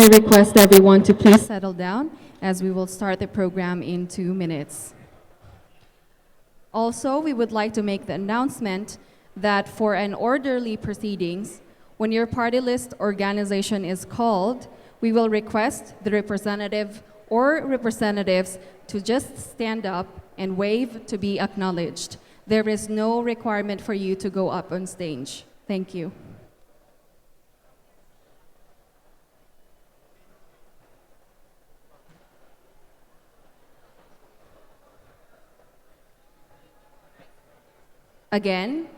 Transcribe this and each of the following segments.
request everyone to please settle down as we will start the program in 2 minutes. Also, we would like to make the announcement that for an orderly proceedings, when your party list organization is called, we will request the representative or representatives to just stand up and wave to be acknowledged. There is no requirement for you to go up on stage. Thank you. Again,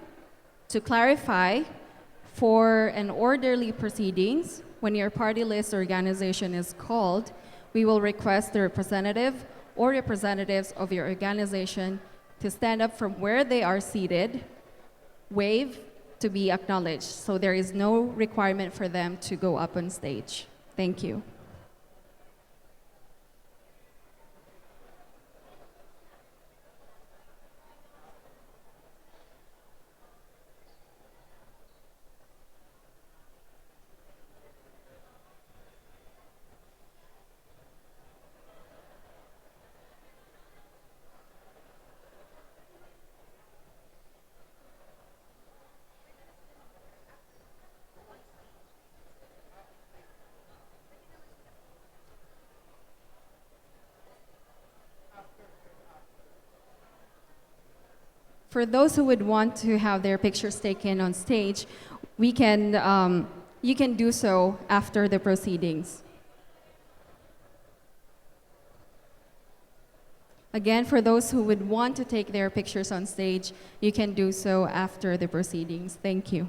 to clarify, for an orderly proceedings, when your party list organization is called, we will request the representative or representatives of your organization to stand up from where they are seated, wave to be acknowledged. So there is no requirement for them to go up on stage. Thank you. For those who would want to have their pictures taken on stage, you can do so after the proceedings. Again, for those who would want to take their pictures on stage, you can do so after the proceedings. Thank you.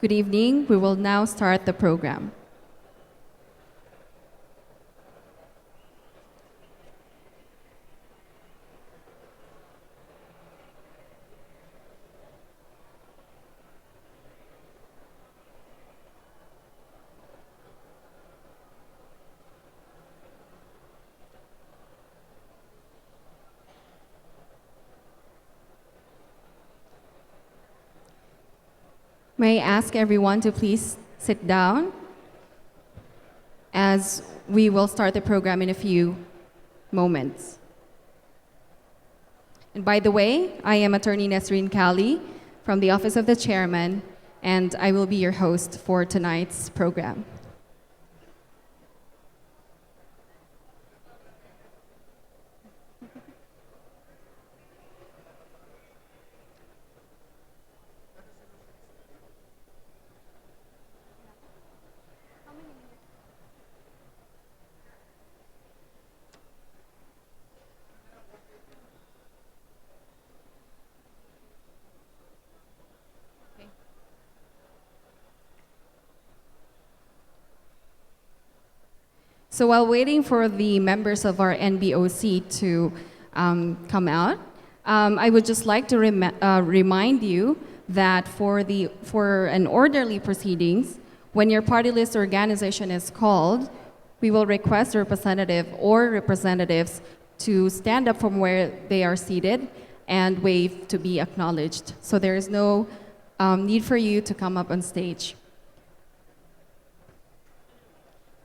Good evening. We will now start the program. May I ask everyone to please sit down as we will start the program in a few moments. And by the way, I am Attorney Nesreen Kali from the Office of the Chairman, and I will be your host for tonight's program. So while waiting for the members of our NBOC to come out, I would just like to remind you that for an orderly proceedings, when your party list organization is called, we will request a representative or representatives to stand up from where they are seated and wave to be acknowledged. So there is no need for you to come up on stage.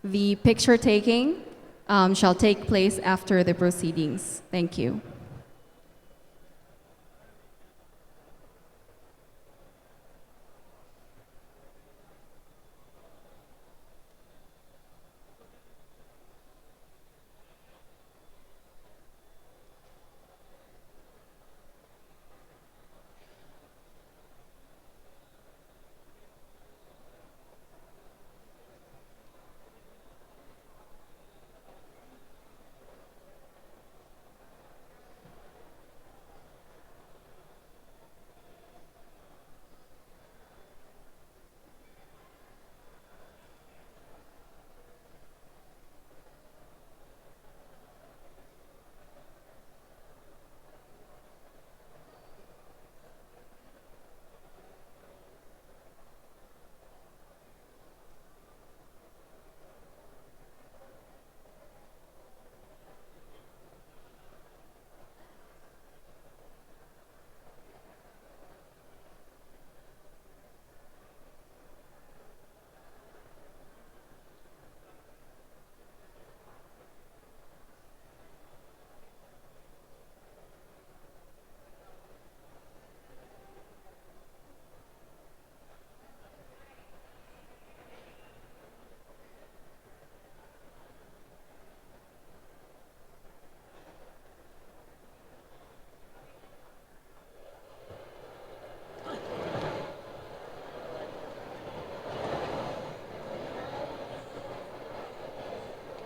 The picture taking shall take place after the proceedings. Thank you.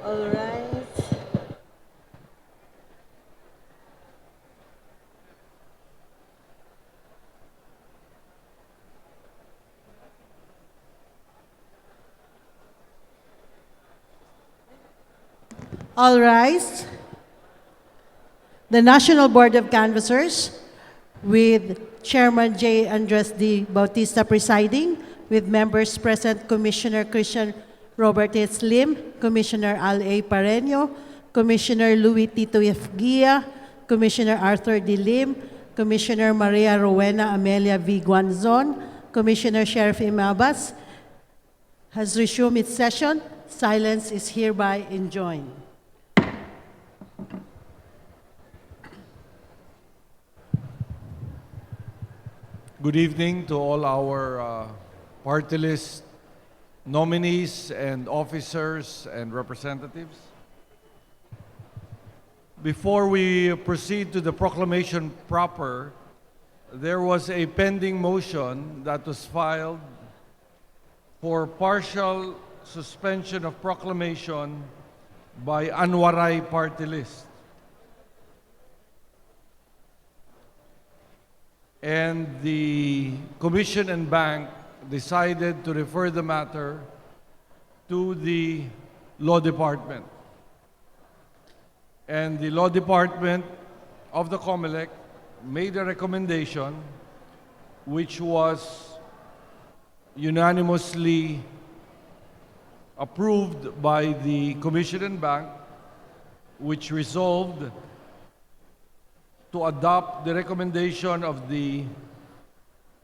All right. All rise. The National Board of Canvassers, with Chairman J. Andres D. Bautista presiding, with members present Commissioner Christian Robert H. Lim, Commissioner Al A. Pareño, Commissioner Louis Tito F. Guia, Commissioner Arthur D. Lim, Commissioner Maria Rowena Amelia V. Guanzon, Commissioner Sheriff Imabas, has resumed its session. Silence is hereby enjoined. Good evening to all our party list nominees and officers and representatives. Before we proceed to the proclamation proper, there was a pending motion that was filed for partial suspension of proclamation by Anwaray party list. And the Commission and Bank decided to refer the matter to the Law Department. And the Law Department of the COMELEC made a recommendation which was unanimously approved by the Commission and Bank, which resolved to adopt the recommendation of the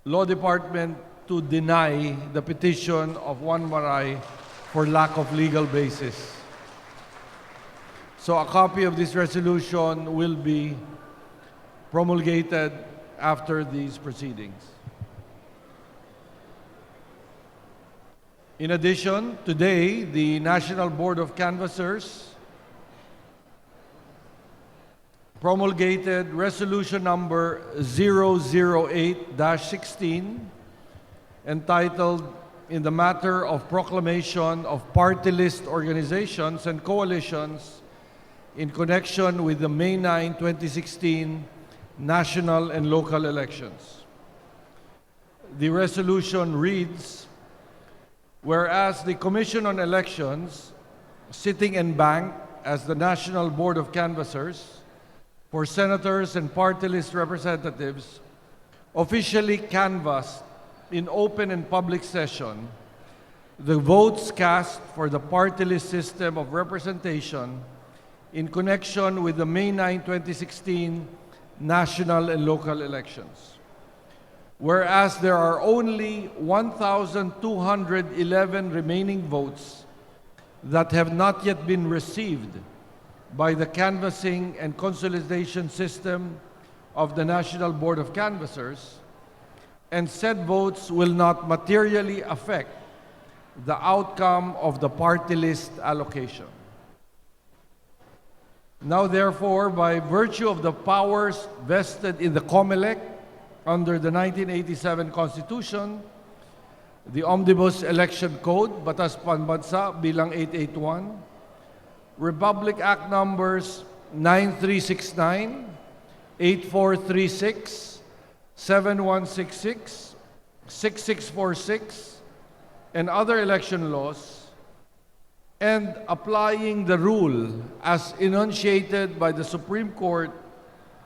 Law Department to deny the petition of Juan Maray for lack of legal basis. So a copy of this resolution will be promulgated after these proceedings. In addition, today, the National Board of Canvassers promulgated Resolution number 008-16, entitled in the matter of proclamation of party list organizations and coalitions in connection with the May 9, 2016 national and local elections. The resolution reads, whereas the Commission on Elections, sitting en banc as the National Board of Canvassers for senators and party list representatives, officially canvassed in open and public session the votes cast for the party list system of representation in connection with the May 9, 2016 national and local elections. Whereas there are only 1,211 remaining votes that have not yet been received by the canvassing and consolidation system of the National Board of Canvassers, and said votes will not materially affect the outcome of the party list allocation. Now, therefore, by virtue of the powers vested in the COMELEC under the 1987 Constitution, the Omnibus Election Code, Batas Pambansa Bilang 881, Republic Act numbers 9369, 8436, 7166, 6646, and other election laws, and applying the rule as enunciated by the Supreme Court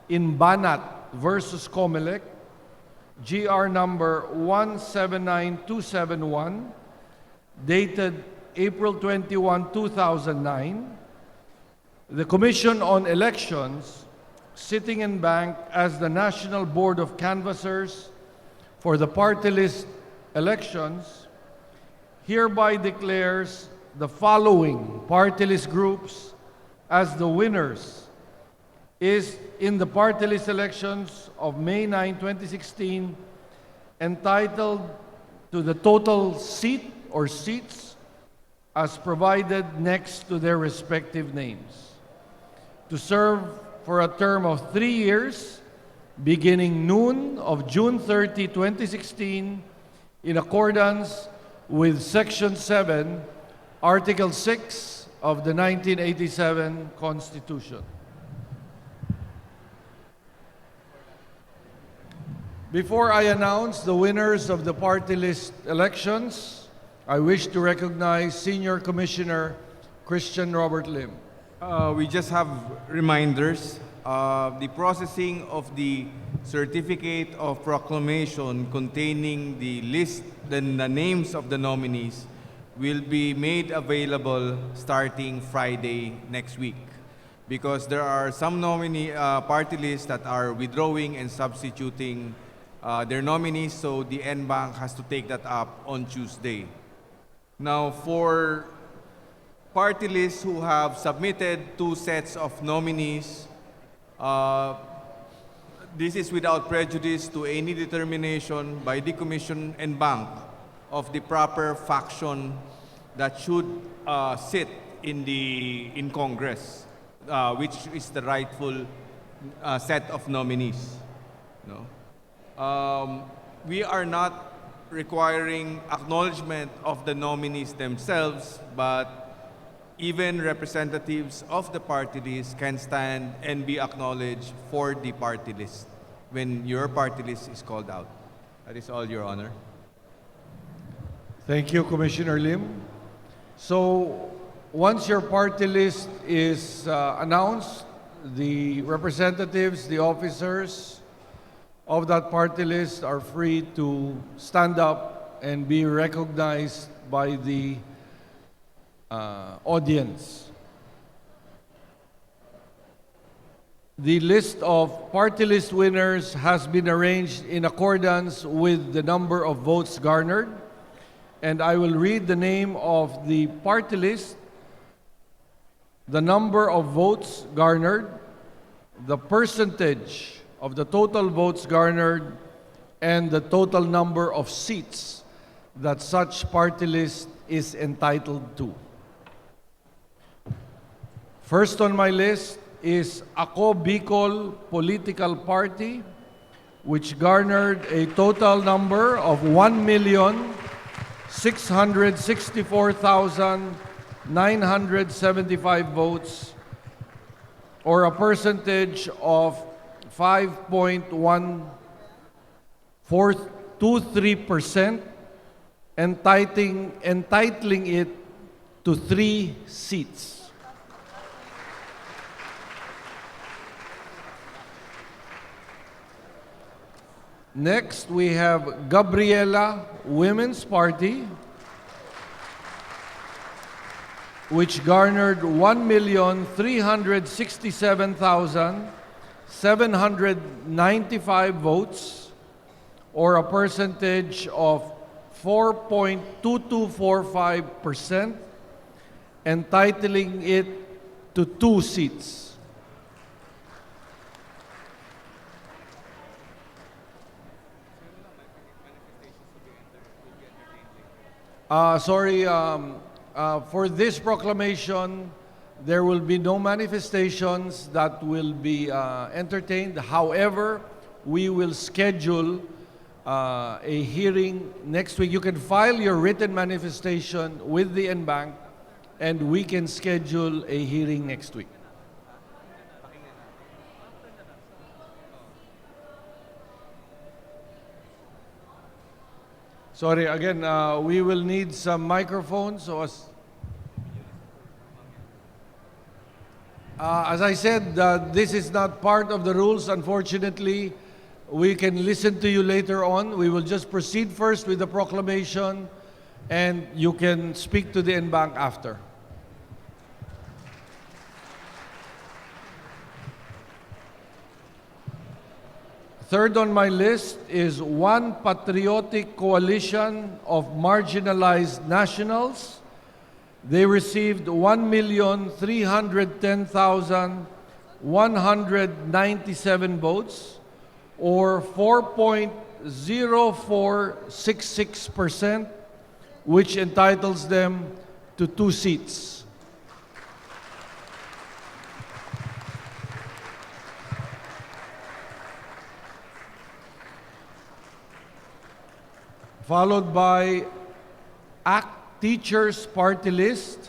in Banat versus COMELEC, GR number 179271, dated April 21, 2009, the Commission on Elections, sitting en banc as the National Board of Canvassers for the party list elections, hereby declares the following party list groups as the winners is in the party list elections of May 9, 2016, entitled to the total seat or seats as provided next to their respective names, to serve for a term of 3 years, beginning noon of June 30, 2016, in accordance with Section 7, Article 6 of the 1987 Constitution. Before I announce the winners of the party list elections, I wish to recognize Senior Commissioner Christian Robert Lim. We just have reminders. The processing of the certificate of proclamation containing the list, the names of the nominees will be made available starting Friday next week, because there are some party lists that are withdrawing and substituting their nominees, so the NBank has to take that up on Tuesday. Now, for party lists who have submitted 2 sets of nominees, this is without prejudice to any determination by the Commission and Bank of the proper faction that should sit in Congress, which is the rightful set of nominees. No? We are not requiring acknowledgement of the nominees themselves, but even representatives of the party list can stand and be acknowledged for the party list when your party list is called out. That is all, Your Honor. Thank you, Commissioner Lim. So, once your party list is announced, the representatives, the officers of that party list are free to stand up and be recognized by the audience. The list of party list winners has been arranged in accordance with the number of votes garnered, and I will read the name of the party list, the number of votes garnered, the percentage of the total votes garnered, and the total number of seats that such party list is entitled to. First on my list is Ako Bicol Political Party, which garnered a total number of 1,664,975 votes, or a percentage of 5.1423%, entitling it to 3 seats. Next, we have Gabriela Women's Party, which garnered 1,367,795 votes, or a percentage of 4.2245%, entitling it to 2 seats. For this proclamation, there will be no manifestations that will be entertained. However, we will schedule a hearing next week. You can file your written manifestation with the NBank, and we can schedule a hearing next week. Sorry, again, we will need some microphones. So as I said, this is not part of the rules. Unfortunately, we can listen to you later on. We will just proceed first with the proclamation, and you can speak to the NBank after. Third on my list is One Patriotic Coalition of Marginalized Nationals. They received 1,310,197 votes, or 4.0466%, which entitles them to 2 seats. Followed by ACT Teachers Party List,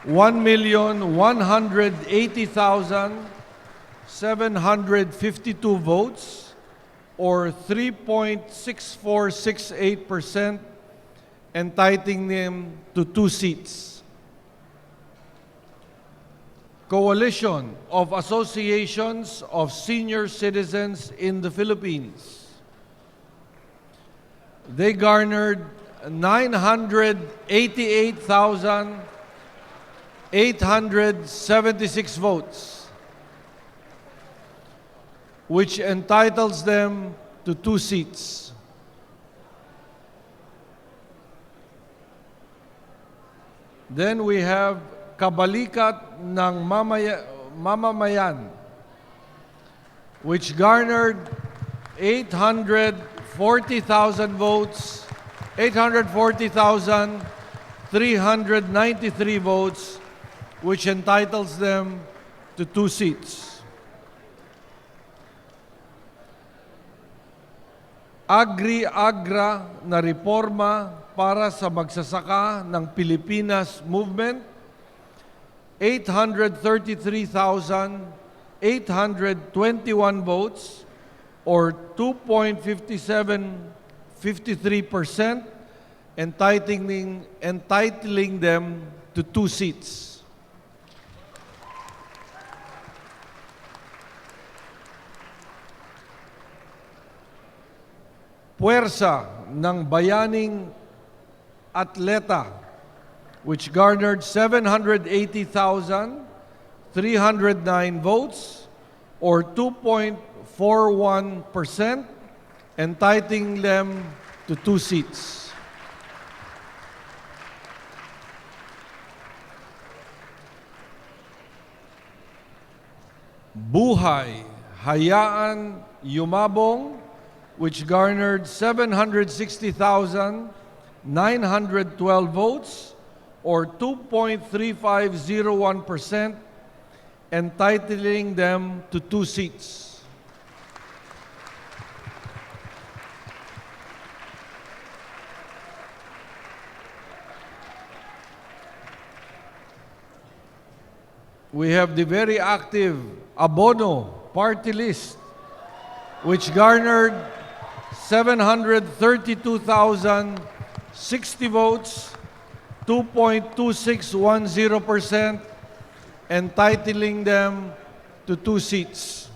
1,180,752 votes, or 3.6468%, entitling them to 2 seats. Coalition of Associations of Senior Citizens in the Philippines. They garnered 988,876 votes, which entitles them to 2 seats. Then we have Kabalikat ng Mamamayan, which garnered 840,000 votes, 840,393 votes, which entitles them to 2 seats. Agri-Agra na reforma para sa magsasaka ng Pilipinas Movement, 833,821 votes, or 2.53%, entitling them to 2 seats. Puwersa ng Bayaning Atleta, which garnered 780,309 votes, or 2.41%, entitling them to 2 seats. Buhay, Hayaan Yumabong, which garnered 760,912 votes, or 2.3501%, entitling them to 2 seats. We have the very active Abono party list, which garnered 732,060 votes, 2.2610%, entitling them to 2 seats.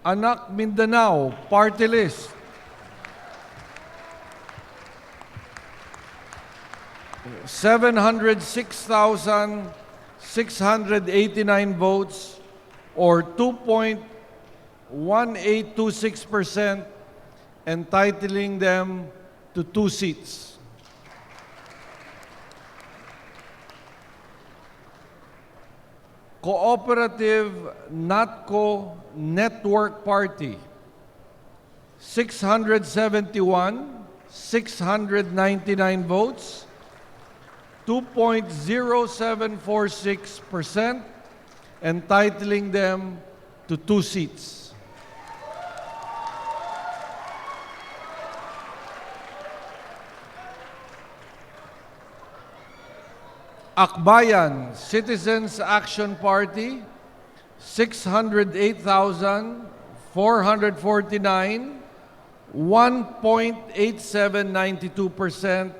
Anak Mindanao party list, 706,689 votes, or 2.1826%, entitling them to 2 seats. Cooperative NATCO Network Party, 671,699 votes, 2.0746%, entitling them to 2 seats. Akbayan Citizens Action Party, 608,449, 1.8792%,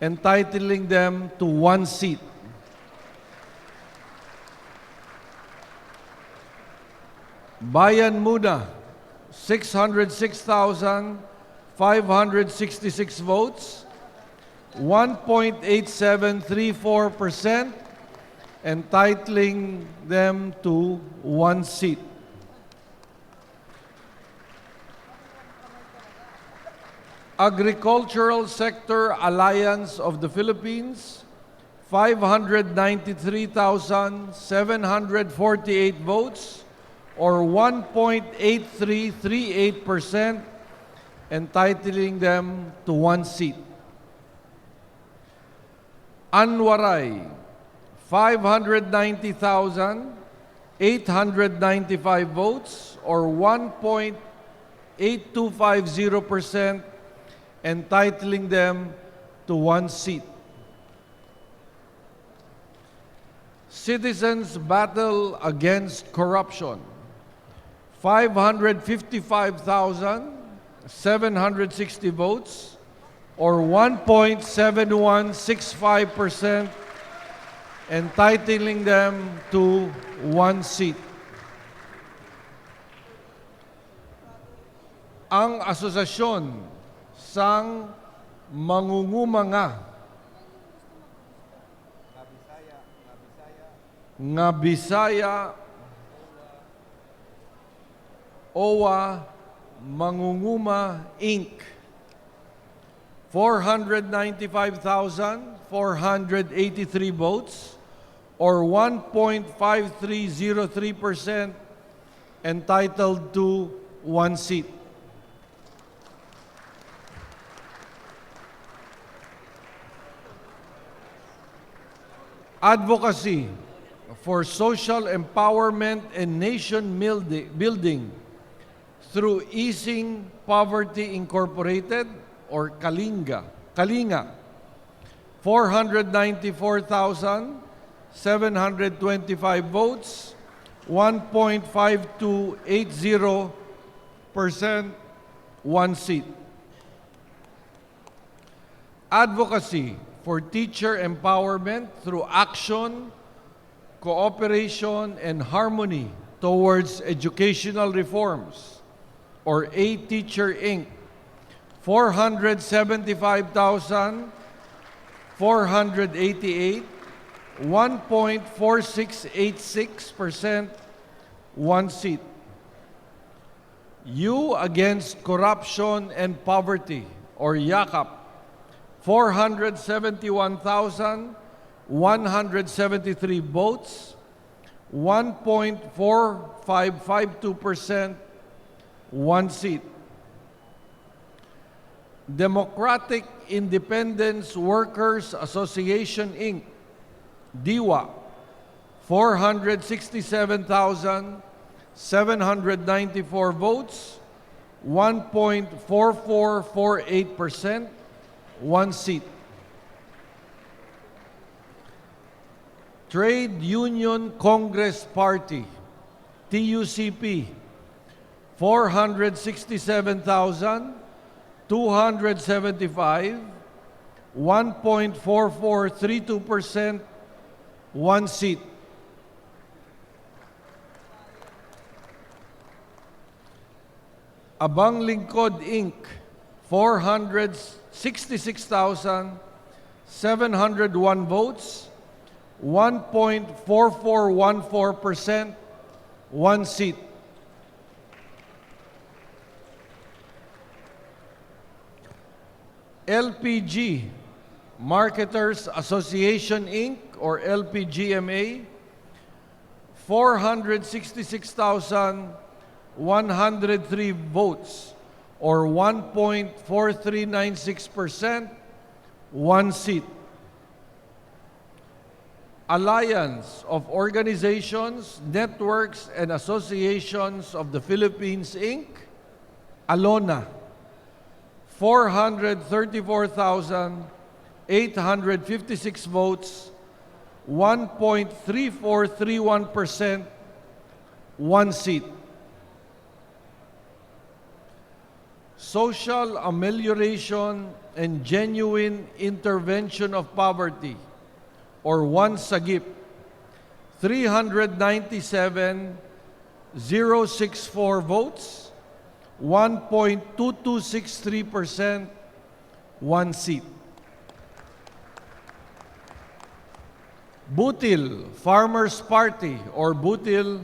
entitling them to 1 seat. Bayan Muna, 606,566 votes, 1.8734%, entitling them to 1 seat. Agricultural Sector Alliance of the Philippines, 593,748 votes, or 1.8338%, entitling them to 1 seat. Anwaray, 590,895 votes, or 1.8250%, entitling them to 1 seat. Citizens Battle Against Corruption, 555,760 votes, or 1.7165%, entitling them to 1 seat. Ang Asosasyon sang Mangungumanga nga Bisaya OWA Mangunguma Inc. 495,483 votes, or 1.5303%, entitled to 1 seat. Advocacy for social empowerment and nation building through Easing Poverty Incorporated, or Kalinga, 494,725 votes, 1.5280%, 1 seat. Advocacy for teacher empowerment through action, cooperation, and harmony towards educational reforms, or A Teacher Inc., 475,488, 1.4686%, 1 seat. You Against Corruption and Poverty, or YAKAP, 471,173 votes, 1.4552%, 1 seat. Democratic Independence Workers Association Inc., DIWA, 467,794 votes, 1.4448%, 1 seat. Trade Union Congress Party, TUCP, 467,275, 1.4432%, 1 seat. Abang Lingkod Inc., 466,701 votes, 1.4414%, 1 seat. LPG Marketers Association Inc., or LPGMA, 466,103 votes, or 1.4396%, 1 seat. Alliance of Organizations, Networks, and Associations of the Philippines, Inc., ALONA, 434,856 votes, 1.3431%, 1 seat. Social Amelioration and Genuine Intervention of Poverty, or 1 SAGIP, 397,064 votes, 1.2263%, 1 seat. Butil Farmers Party, or Butil,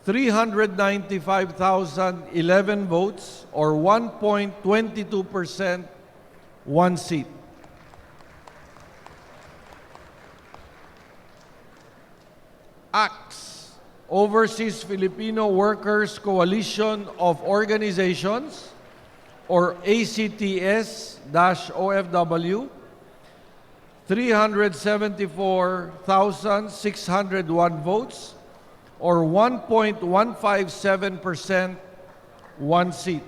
395,011 votes, or 1.22%, 1 seat. ACTS, Overseas Filipino Workers Coalition of Organizations, or ACTS-OFW, 374,601 votes, or 1.157%, 1 seat.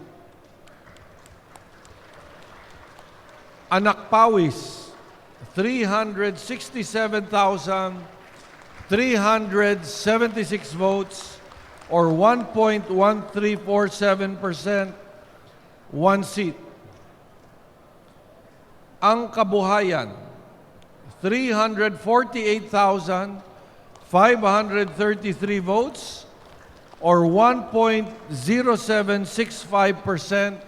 Anak Pawis, 367,376 votes, or 1.1347%, 1 seat. Ang Kabuhayan, 348,533 votes, or 1.0765%,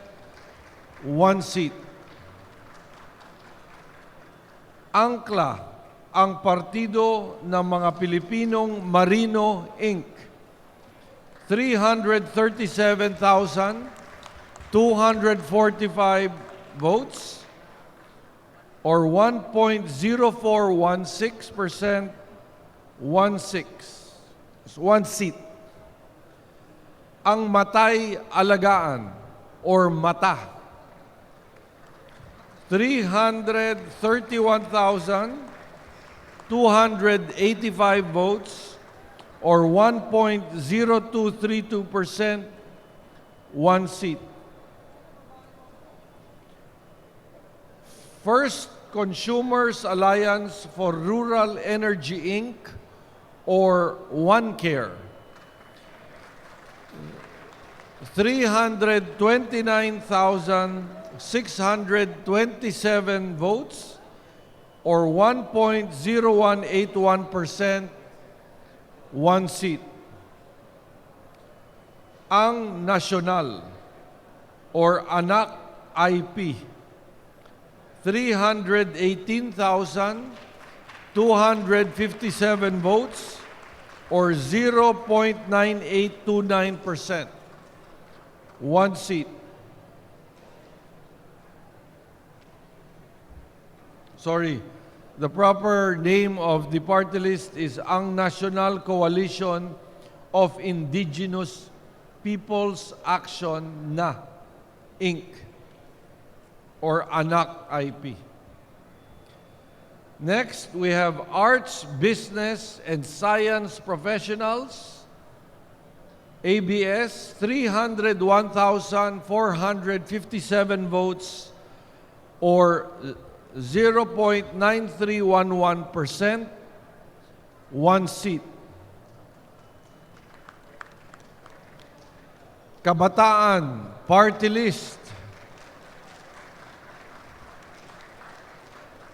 1 seat. ANCLA, ang Partido ng mga Pilipinong Marino, Inc., 337,245 votes, or 1.0416%, 1 seat. Ang Matay Alagaan, or MATA, 331,285 votes, or 1.0232%, 1 seat. First Consumers Alliance for Rural Energy, Inc., or OneCare, 329,627 votes, or 1.0181%, one seat. Ang Nasyonal or Anak IP, 318,257 votes, or 0.9829%, one seat. Sorry, the proper name of the party list is Ang National Coalition of Indigenous People's Action Na, Inc., or Anak IP. Next, we have Arts, Business, and Science Professionals, ABS, 301,457 votes, or 0.9311%, one seat. Kabataan, Party List,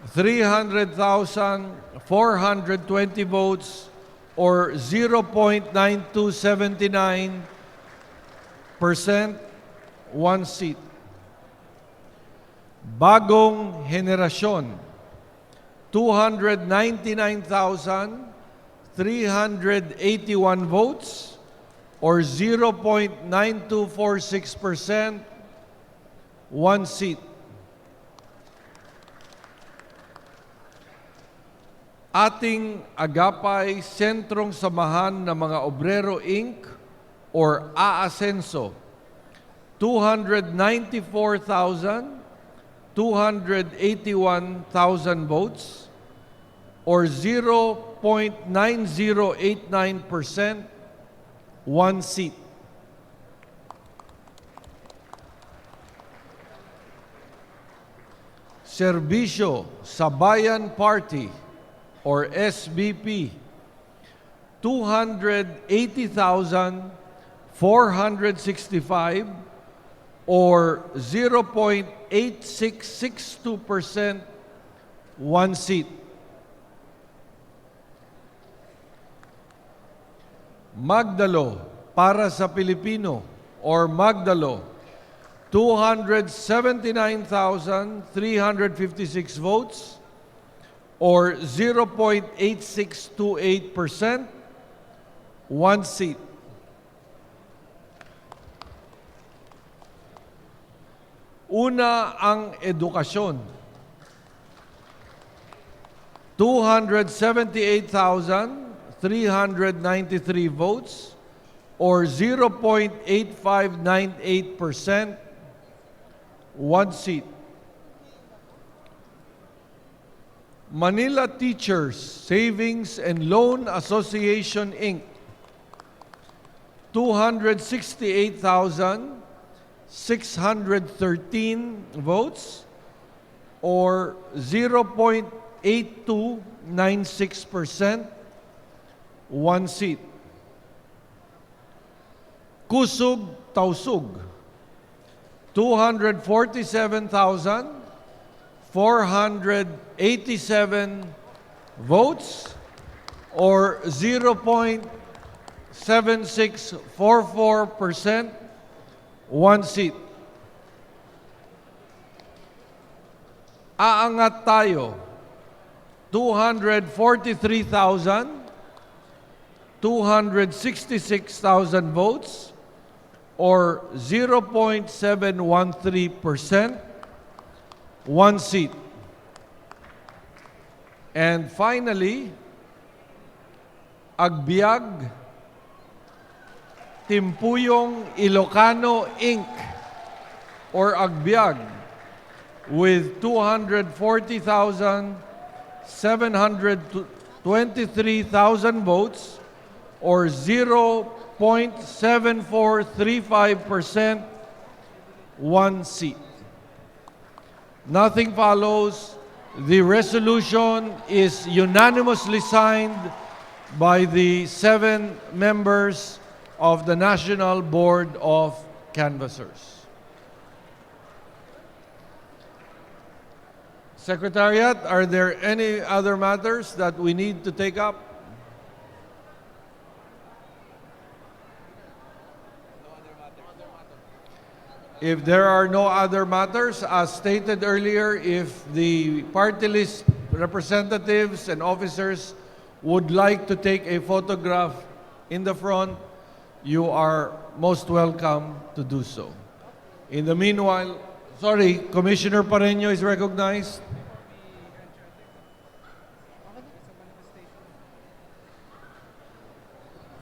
300,420 votes, or 0.9279%, one seat. Bagong Henerasyon, 299,381 votes, or 0.9246%, one seat. Ating Agapay Sentrong Samahan ng mga Obrero Inc. or AASenso, 294,281,000 votes, or 0.9089%, one seat. Serbisyo sa Bayan Party or SBP, 280,465, or 0.8662%, one seat. Magdalo para sa Pilipino or Magdalo, 279,356 votes, or 0.8628%, one seat. Una ang edukasyon, 278,393 votes, or 0.8598%, one seat. Manila Teachers Savings and Loan Association, Inc., 268,613 votes, or 0.8296%, one seat. Kusog Tausug, 247,487 votes, or 0.7644%, one seat. Aangat Tayo, 243,266,000 votes, or 0.713%, one seat. And finally, Agbiag Timpuyong Ilocano, Inc., or Agbiag, with 240,723,000 votes, or 0.7435%, one seat. Nothing follows. The resolution is unanimously signed by the 7 members of the National Board of canvassers. Secretariat, are there any other matters that we need to take up? If there are no other matters, as stated earlier, if the party list representatives and officers would like to take a photograph in the front, you are most welcome to do so. In the meanwhile, sorry, Commissioner Pareño is recognized.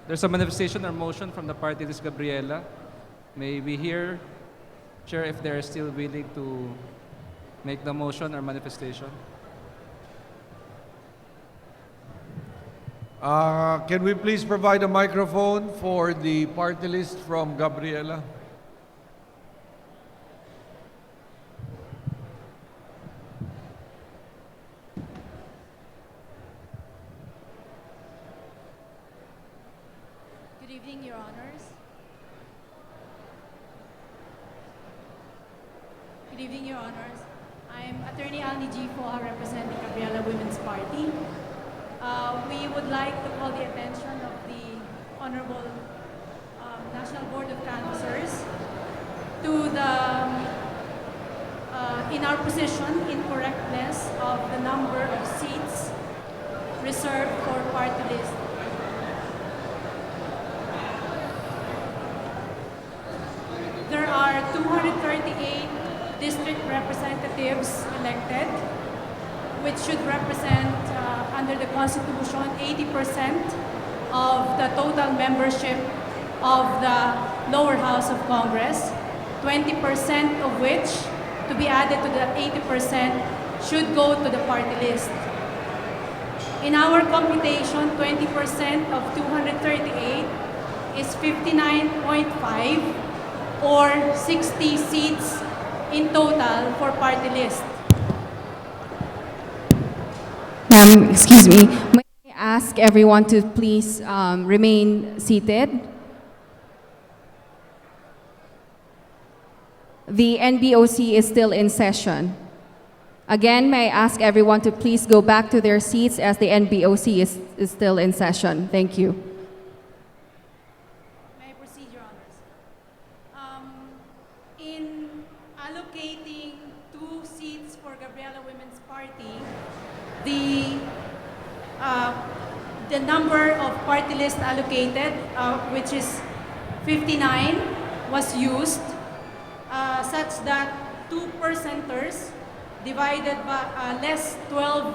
There's a manifestation or motion from the party list Gabriela. May we hear, Chair, if they're still willing to make the motion or manifestation? Can we please provide a microphone for the party list from Gabriela? Good evening, Your Honors. Good evening, Your Honors. I'm Attorney Alni G. Foha, representing Gabriela Women's Party. We would like to call the attention of the Honorable National Board of Canvassers to the, in our position, incorrectness of the number of seats reserved for party list. There are 238 district representatives elected, which should represent, under the Constitution, 80% of the total membership of the lower house of Congress, 20% of which, to be added to the 80%, should go to the party list. In our computation, 20% of 238 is 59.5, or 60 seats in total for party list. Excuse me. May I ask everyone to please remain seated? The NBOC is still in session. Again, may I ask everyone to please go back to their seats as the NBOC is still in session. Thank you. May I proceed, Your Honors? In allocating 2 seats for Gabriela Women's Party, the number of party list allocated, which is 59, was used such that 2 percenters divided by less 12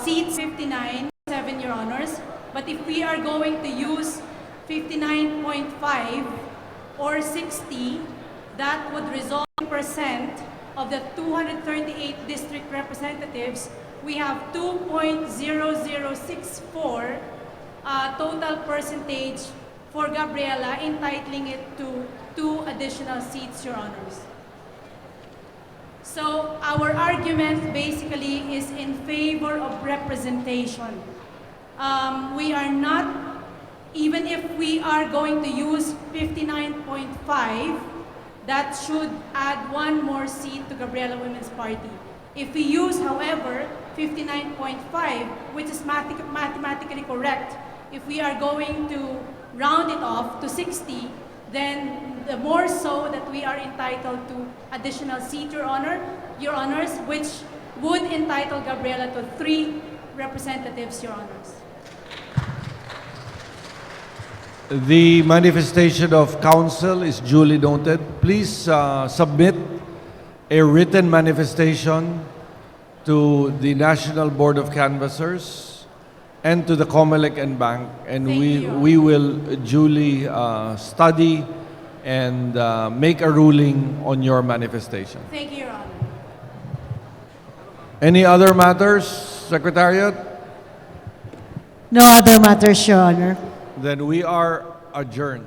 seats, 59, 7, Your Honors. But if we are going to use 59.5 or 60, that would result in percent of the 238 district representatives. We have 2.0064 total percentage for Gabriela, entitling it to 2 additional seats, Your Honors. So our argument basically is in favor of representation. We are not, even if we are going to use 59.5, that should add 1 more seat to Gabriela Women's Party. If we use, however, 59.5, which is mathematically correct, if we are going to round it off to 60, then the more so that we are entitled to additional seat, Your Honors, which would entitle Gabriela to 3 representatives, Your Honors. The manifestation of council is duly noted. Please submit a written manifestation to the National Board of Canvassers and to the COMELEC and Bank, and Thank you. we will duly study and make a ruling on your manifestation. Thank you, Your Honor. Any other matters, Secretariat? No other matters, Your Honor. Then we are adjourned.